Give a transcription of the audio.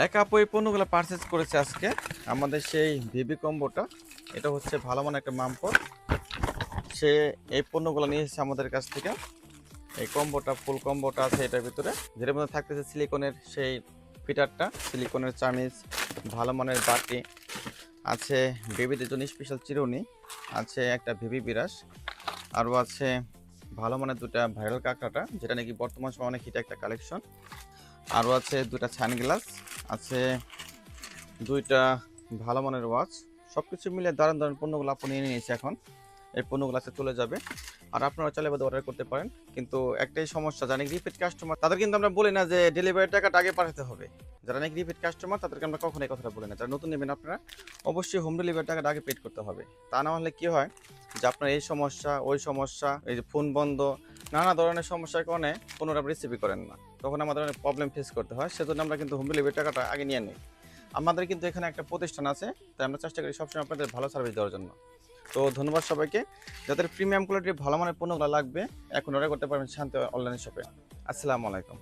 এক আপু এই পণ্যগুলো পারচেজ করেছে আজকে আমাদের সেই ভিবি কম্বোটা। এটা হচ্ছে ভালো মানের একটা মামপট। সে এই পণ্যগুলো নিয়ে এসেছে আমাদের কাছ থেকে। এই কম্বোটা ফুল কম্বোটা আছে এটার ভিতরে, যেটার মধ্যে থাকতেছে সিলিকনের সেই ফিটারটা, সিলিকনের চামিচ, ভালো মানের বাটি আছে, বেবিদের জন্য স্পেশাল চিরুনি আছে, একটা ভিবি বিরাস, আরও আছে ভালো মানের দুটা ভাইরাল কাঁকড়াটা, যেটা নাকি বর্তমান সময় অনেক হিট একটা কালেকশন। আরও আছে দুটা সানগ্লাস, আছে দুইটা ভালো মানের ওয়াচ। সব কিছু মিলে দারুণ দারুণ পণ্যগুলো আপনি নিয়ে নিয়েছে। এখন এই পণ্যগুলো আজকে চলে যাবে, আর আপনারা চাইলে বাদে অর্ডার করতে পারেন। কিন্তু একটাই সমস্যা, যারা নাকি রিপিট কাস্টমার তাদের কিন্তু আমরা বলি না যে ডেলিভারি টাকাটা আগে পাঠাতে হবে। যারা নাকি রিপিট কাস্টমার তাদেরকে আমরা কখনো এই কথাটা বলি না। যারা নতুন নেবেন আপনারা অবশ্যই হোম ডেলিভারি টাকাটা আগে পেড করতে হবে। তা না হলে কি হয় যে আপনার এই সমস্যা ওই সমস্যা, এই যে ফোন বন্ধ, নানা ধরনের সমস্যার কারণে পণ্যটা রিসিভই করেন না, তখন আমাদের অনেক প্রবলেম ফেস করতে হয়। সেজন্য আমরা কিন্তু হোম ডেলিভারি টাকাটা আগে নিয়ে নিই। আমাদের কিন্তু এখানে একটা প্রতিষ্ঠান আছে, তাই আমরা চেষ্টা করি সবসময় আপনাদের ভালো সার্ভিস দেওয়ার জন্য। তো ধন্যবাদ সবাইকে। যাদের প্রিমিয়াম কোয়ালিটির ভালো মানের পণ্যগুলো লাগবে এখন অর্ডার করতে পারবেন শান্তি অনলাইন শপে। আসসালামু আলাইকুম।